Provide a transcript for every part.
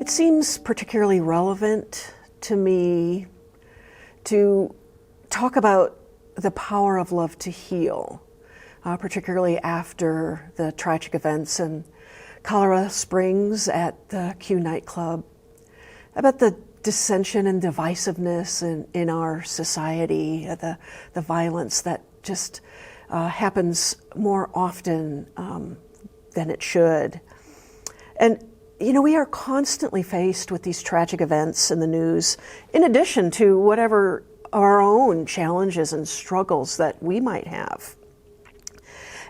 It seems particularly relevant to me to talk about the power of love to heal, particularly after the tragic events in Colorado Springs at the Q nightclub, about the dissension and divisiveness in our society, the violence that just happens more often than it should. And you know, we are constantly faced with these tragic events in the news, in addition to whatever our own challenges and struggles that we might have.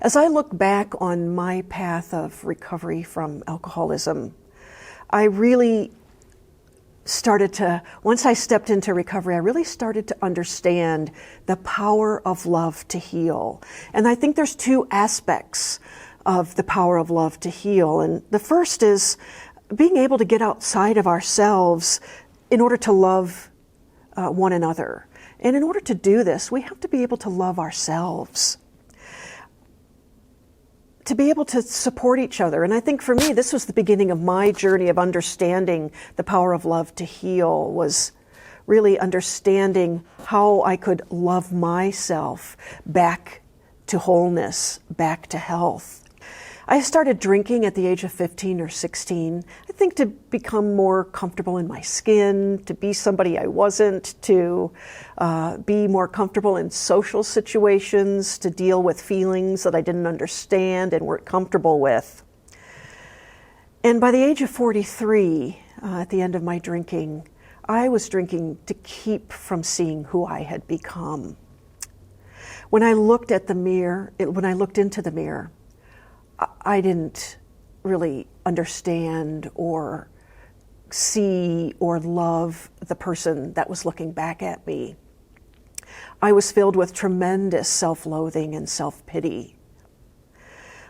As I look back on my path of recovery from alcoholism, I really started to, once I stepped into recovery, I really started to understand the power of love to heal. And I think there's two aspects of the power of love to heal. And the first is being able to get outside of ourselves in order to love one another. And in order to do this, we have to be able to love ourselves, to be able to support each other. And I think for me, this was the beginning of my journey of understanding the power of love to heal, was really understanding how I could love myself back to wholeness, back to health. I started drinking at the age of 15 or 16, I think to become more comfortable in my skin, to be somebody I wasn't, to be more comfortable in social situations, to deal with feelings that I didn't understand and weren't comfortable with. And by the age of 43, at the end of my drinking, I was drinking to keep from seeing who I had become. When I looked at the mirror, when I looked into the mirror, I didn't really understand or see or love the person that was looking back at me. I was filled with tremendous self-loathing and self-pity.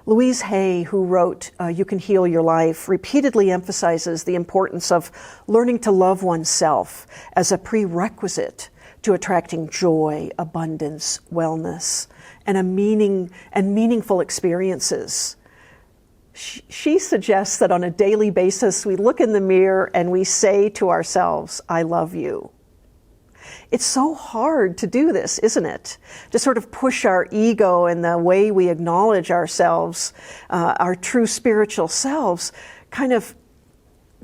Louise Hay, who wrote You Can Heal Your Life, repeatedly emphasizes the importance of learning to love oneself as a prerequisite to attracting joy, abundance, wellness, and meaningful experiences. She suggests that on a daily basis, we look in the mirror and we say to ourselves, I love you. It's so hard to do this, isn't it? To sort of push our ego and the way we acknowledge ourselves, our true spiritual selves, kind of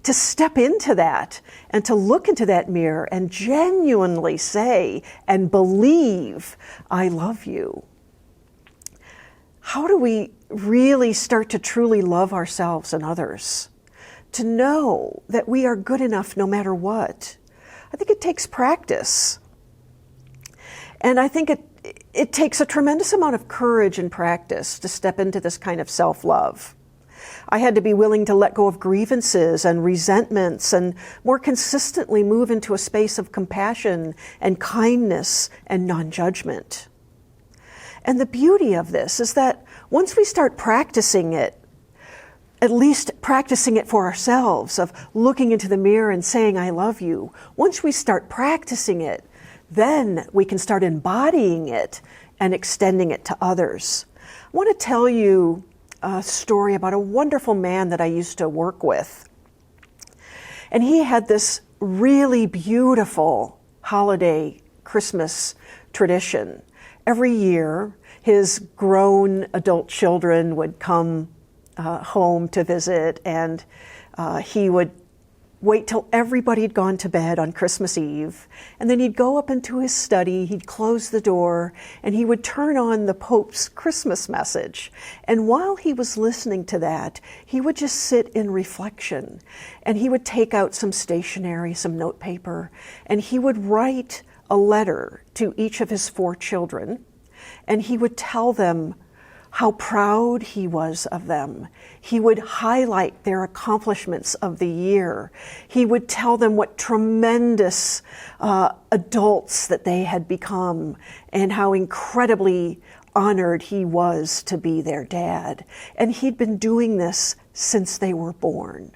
to step into that and to look into that mirror and genuinely say and believe, I love you. How do we really start to truly love ourselves and others? To know that we are good enough no matter what. I think it takes practice. And I think it takes a tremendous amount of courage and practice to step into this kind of self-love. I had to be willing to let go of grievances and resentments and more consistently move into a space of compassion and kindness and non-judgment. And the beauty of this is that once we start practicing it, at least practicing it for ourselves, of looking into the mirror and saying, I love you, once we start practicing it, then we can start embodying it and extending it to others. I want to tell you a story about a wonderful man that I used to work with. And he had this really beautiful holiday Christmas tradition. Every year, his grown adult children would come home to visit, and he would wait till everybody had gone to bed on Christmas Eve, and then he'd go up into his study, he'd close the door, and he would turn on the Pope's Christmas message. And while he was listening to that, he would just sit in reflection, and he would take out some stationery, some note paper, and he would write a letter to each of his 4 children, and he would tell them how proud he was of them. He would highlight their accomplishments of the year. He would tell them what tremendous adults that they had become and how incredibly honored he was to be their dad. And he'd been doing this since they were born.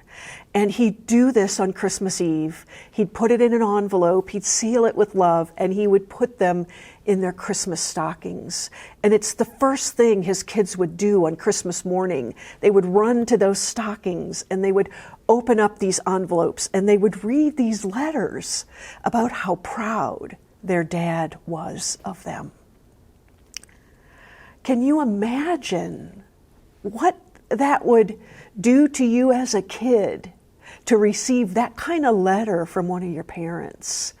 And he'd do this on Christmas Eve. He'd put it in an envelope, he'd seal it with love, and he would put them in their Christmas stockings. And it's the first thing his kids would do on Christmas morning. They would run to those stockings and they would open up these envelopes and they would read these letters about how proud their dad was of them. Can you imagine what that would do to you as a kid to receive that kind of letter from one of your parents?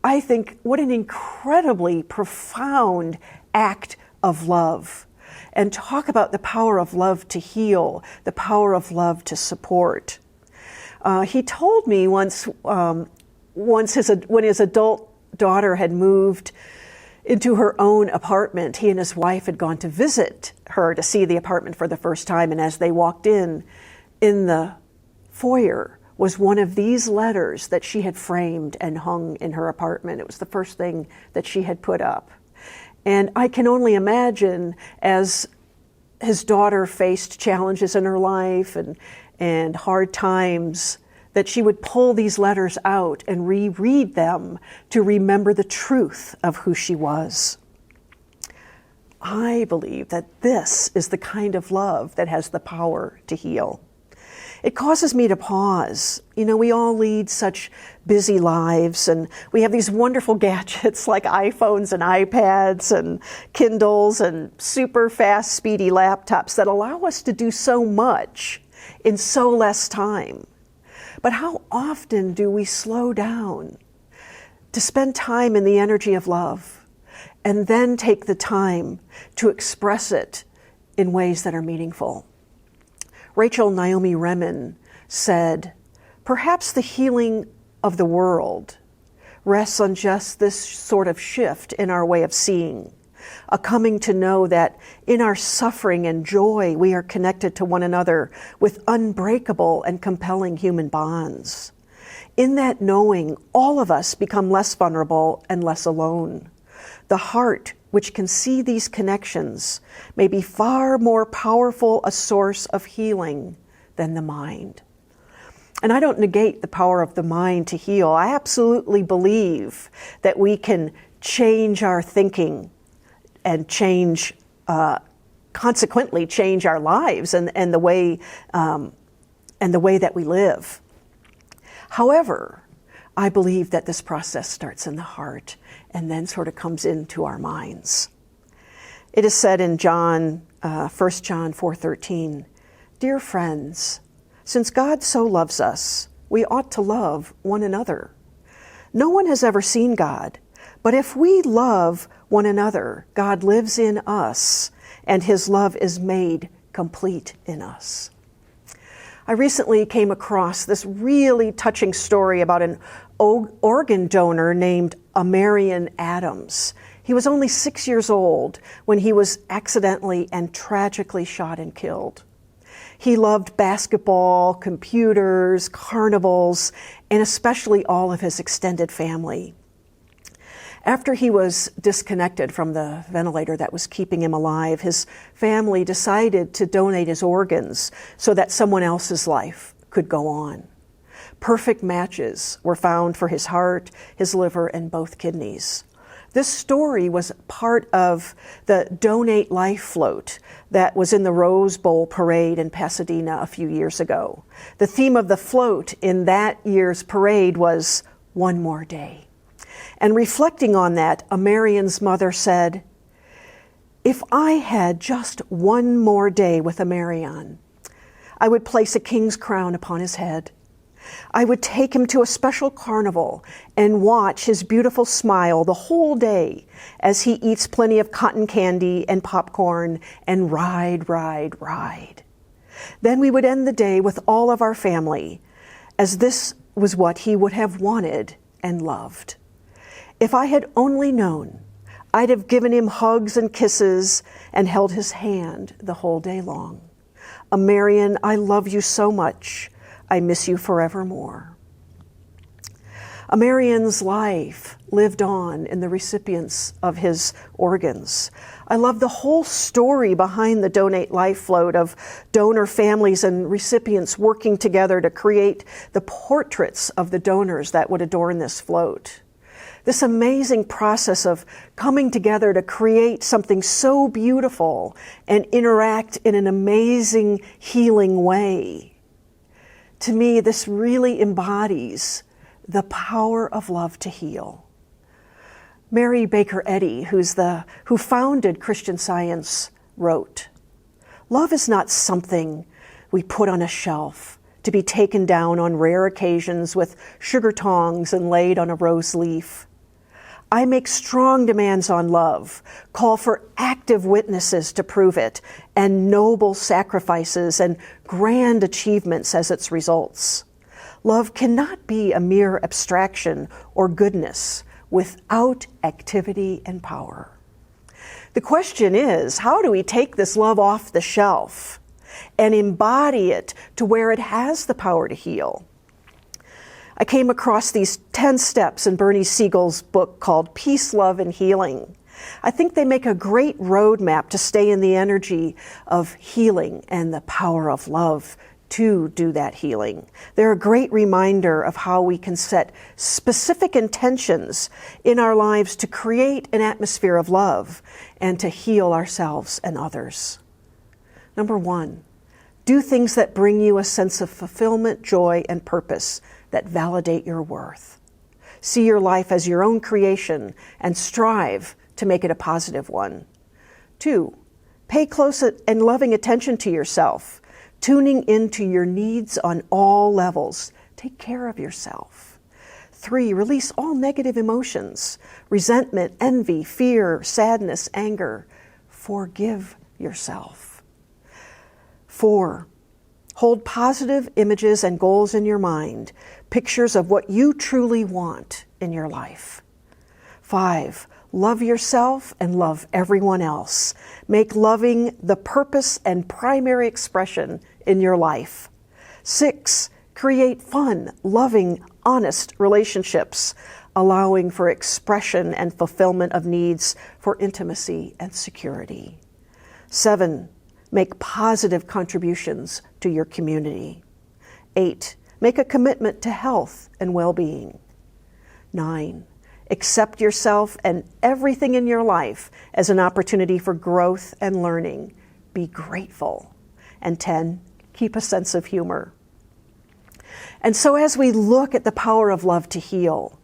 I think what an incredibly profound act of love. And talk about the power of love to heal, the power of love to support. He told me once when his adult daughter had moved into her own apartment, he and his wife had gone to visit her to see the apartment for the first time. And as they walked in the foyer was one of these letters that she had framed and hung in her apartment. It was the first thing that she had put up. And I can only imagine, as his daughter faced challenges in her life and hard times, that she would pull these letters out and reread them to remember the truth of who she was. I believe that this is the kind of love that has the power to heal. It causes me to pause. You know, we all lead such busy lives, and we have these wonderful gadgets like iPhones and iPads and Kindles and super fast, speedy laptops that allow us to do so much in so less time. But how often do we slow down to spend time in the energy of love and then take the time to express it in ways that are meaningful? Rachel Naomi Remen said, "Perhaps the healing of the world rests on just this sort of shift in our way of seeing, a coming to know that in our suffering and joy, we are connected to one another with unbreakable and compelling human bonds. In that knowing, all of us become less vulnerable and less alone. The heart, which can see these connections, may be far more powerful a source of healing than the mind." And I don't negate the power of the mind to heal. I absolutely believe that we can change our thinking and consequently change our lives and the way that we live. However, I believe that this process starts in the heart and then sort of comes into our minds. It is said in 1 John 4:13, "Dear friends, since God so loves us, we ought to love one another. No one has ever seen God, but if we love one another, God lives in us, and his love is made complete in us." I recently came across this really touching story about an organ donor named Marion Adams. He was only 6 years old when he was accidentally and tragically shot and killed. He loved basketball, computers, carnivals, and especially all of his extended family. After he was disconnected from the ventilator that was keeping him alive, his family decided to donate his organs so that someone else's life could go on. Perfect matches were found for his heart, his liver, and both kidneys. This story was part of the Donate Life float that was in the Rose Bowl parade in Pasadena a few years ago. The theme of the float in that year's parade was "One More Day." And reflecting on that, Marion's mother said, "If I had just one more day with Marion, I would place a king's crown upon his head. I would take him to a special carnival and watch his beautiful smile the whole day as he eats plenty of cotton candy and popcorn and ride. Then we would end the day with all of our family, as this was what he would have wanted and loved. If I had only known, I'd have given him hugs and kisses and held his hand the whole day long. Marion, I love you so much. I miss you forevermore." A Marian's life lived on in the recipients of his organs. I love the whole story behind the Donate Life float of donor families and recipients working together to create the portraits of the donors that would adorn this float. This amazing process of coming together to create something so beautiful and interact in an amazing, healing way. To me, this really embodies the power of love to heal. Mary Baker Eddy, who founded Christian Science, wrote, "Love is not something we put on a shelf to be taken down on rare occasions with sugar tongs and laid on a rose leaf. I make strong demands on love, call for active witnesses to prove it, and noble sacrifices and grand achievements as its results. Love cannot be a mere abstraction or goodness without activity and power." The question is, how do we take this love off the shelf and embody it to where it has the power to heal? I came across these 10 steps in Bernie Siegel's book called Peace, Love, and Healing. I think they make a great roadmap to stay in the energy of healing and the power of love to do that healing. They're a great reminder of how we can set specific intentions in our lives to create an atmosphere of love and to heal ourselves and others. Number 1, do things that bring you a sense of fulfillment, joy, and purpose that validate your worth. See your life as your own creation and strive to make it a positive one. 2, pay close and loving attention to yourself, tuning into your needs on all levels. Take care of yourself. 3, release all negative emotions, resentment, envy, fear, sadness, anger. Forgive yourself. 4, hold positive images and goals in your mind, pictures of what you truly want in your life. 5, love yourself and love everyone else. Make loving the purpose and primary expression in your life. 6, create fun, loving, honest relationships, allowing for expression and fulfillment of needs for intimacy and security. 7, make positive contributions to your community. 8, make a commitment to health and well-being. 9, accept yourself and everything in your life as an opportunity for growth and learning. Be grateful. And 10, keep a sense of humor. And so as we look at the power of love to heal,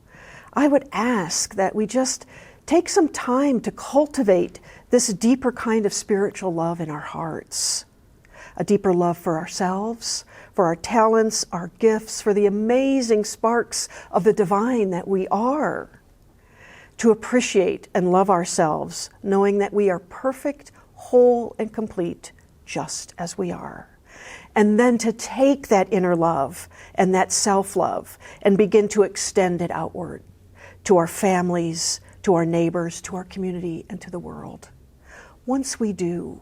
I would ask that we just take some time to cultivate this deeper kind of spiritual love in our hearts. A deeper love for ourselves, for our talents, our gifts, for the amazing sparks of the divine that we are. To appreciate and love ourselves, knowing that we are perfect, whole, and complete just as we are. And then to take that inner love and that self-love and begin to extend it outward to our families, to our neighbors, to our community, and to the world. Once we do,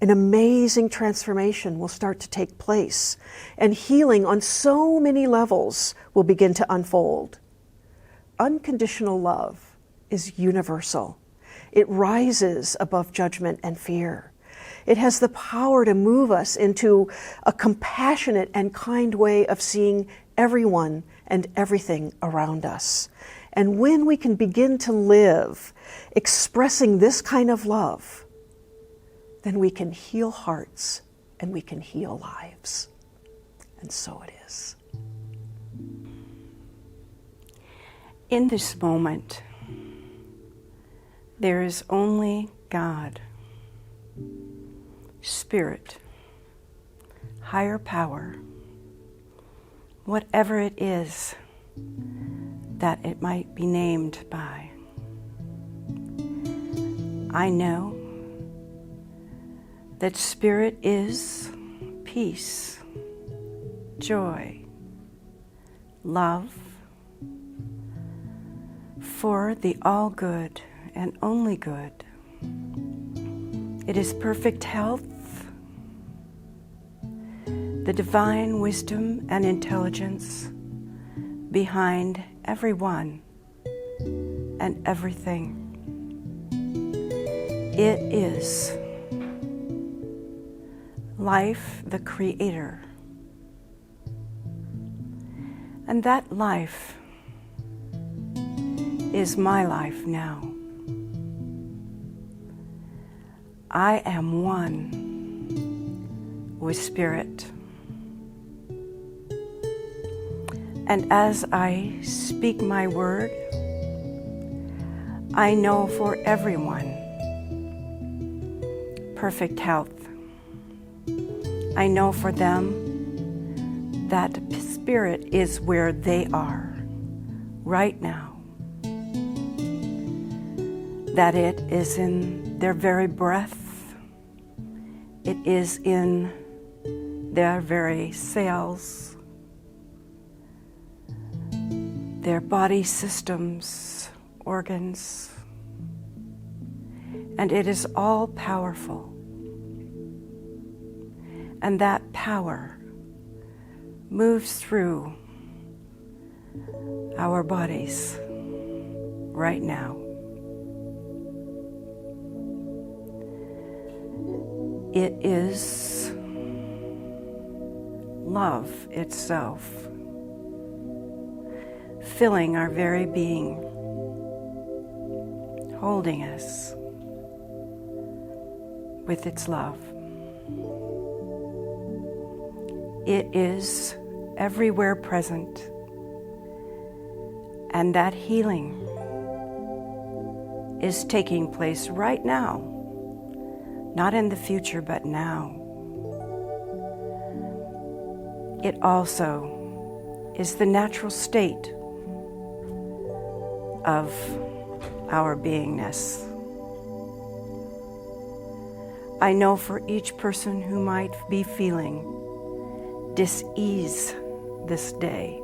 an amazing transformation will start to take place, and healing on so many levels will begin to unfold. Unconditional love is universal. It rises above judgment and fear. It has the power to move us into a compassionate and kind way of seeing everyone and everything around us. And when we can begin to live expressing this kind of love, then we can heal hearts and we can heal lives. And so it is. In this moment, there is only God, Spirit, higher power, whatever it is that it might be named by. I know that Spirit is peace, joy, love, for the all good and only good. It is perfect health, the divine wisdom and intelligence behind everyone and everything. It is life, the Creator. And that life is my life now. I am one with Spirit. And as I speak my word, I know for everyone perfect health. I know for them that Spirit is where they are right now. That it is in their very breath. It is in their very cells, their body systems, organs, and it is all powerful. And that power moves through our bodies right now. It is love itself, filling our very being, holding us with its love. It is everywhere present, and that healing is taking place right now, not in the future, but now. It also is the natural state of our beingness. I know for each person who might be feeling dis-ease this day,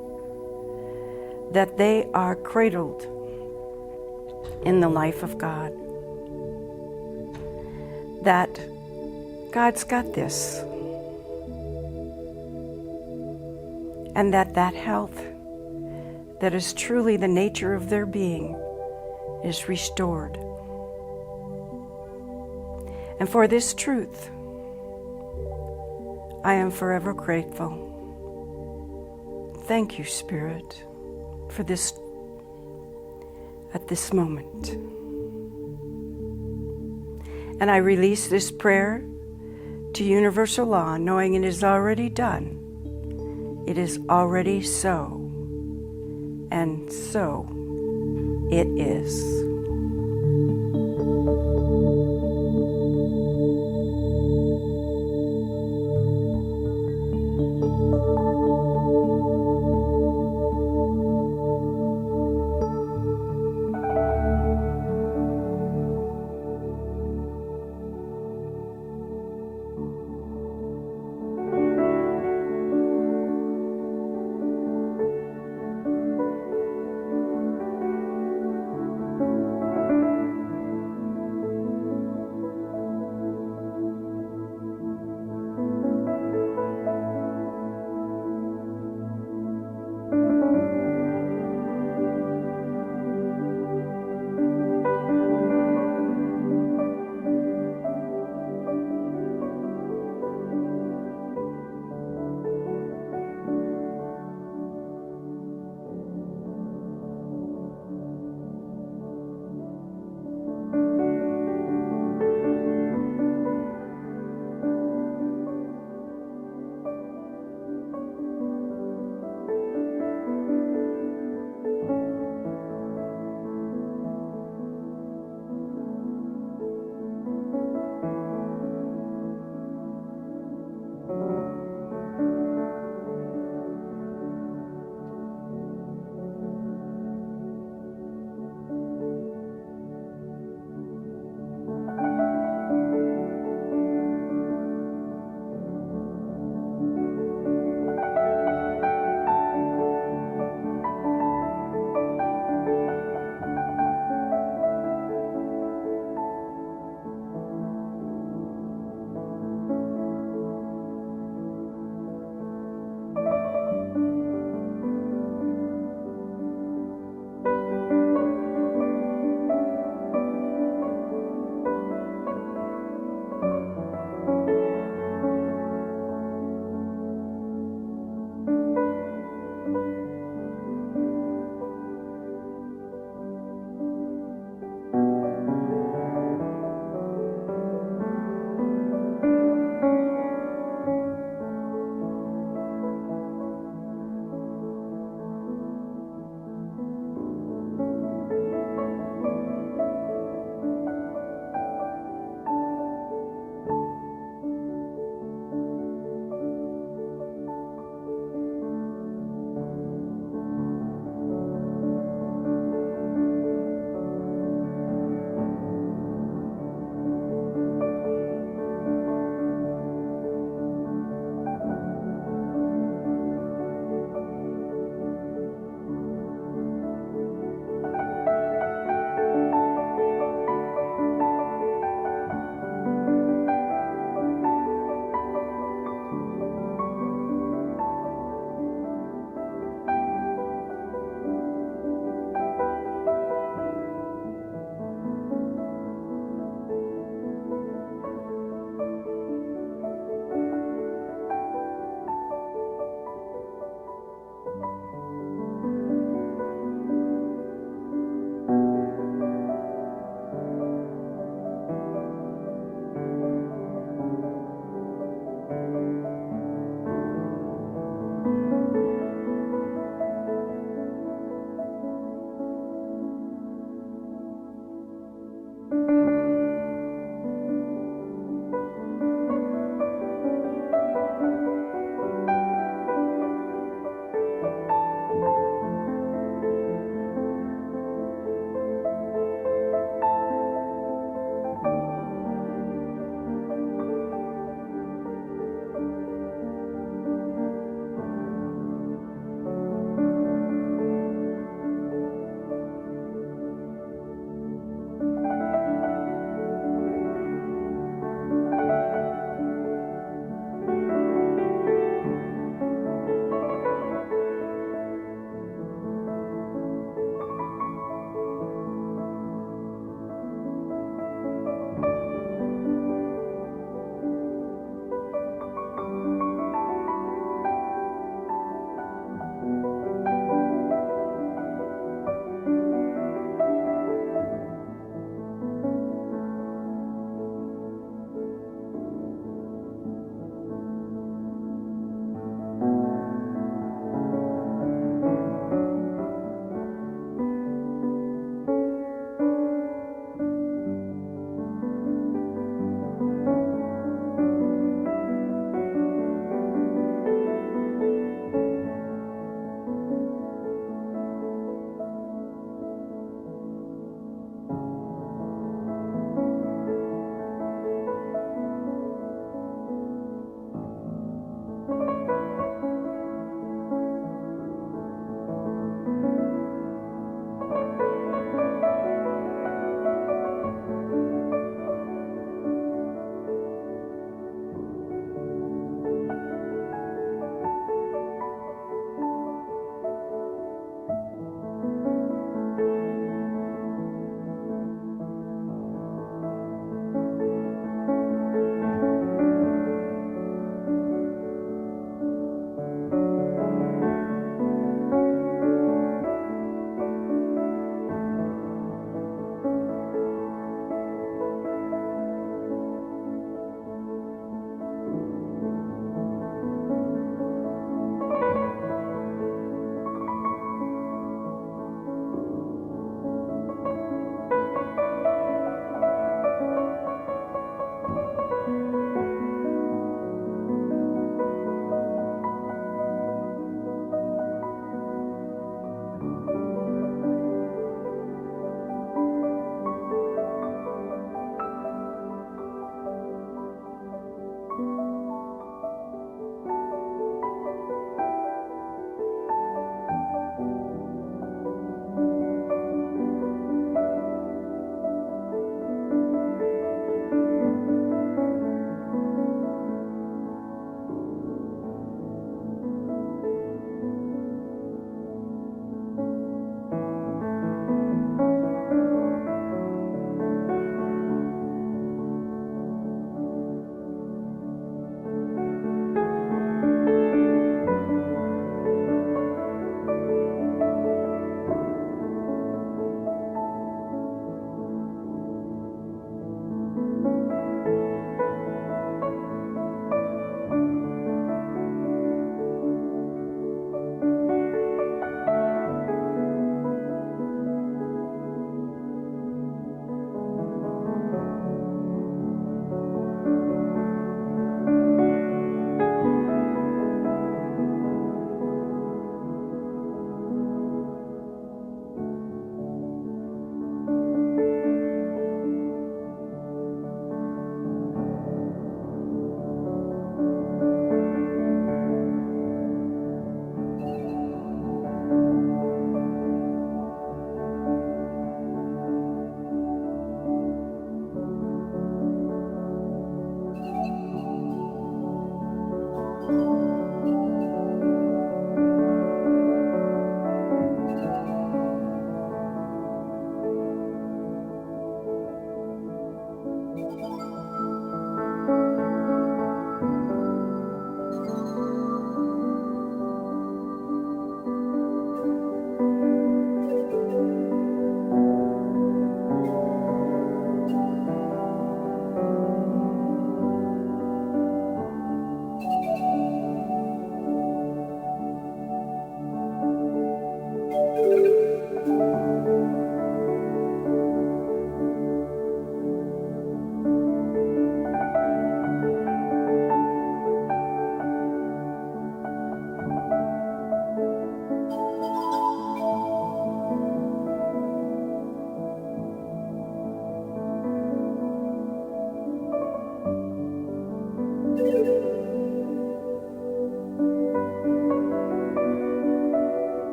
that they are cradled in the life of God, that God's got this, and that health that is truly the nature of their being is restored. And for this truth, I am forever grateful. Thank you, Spirit, for this at this moment. And I release this prayer to universal law, knowing it is already done. It is already so, and so it is.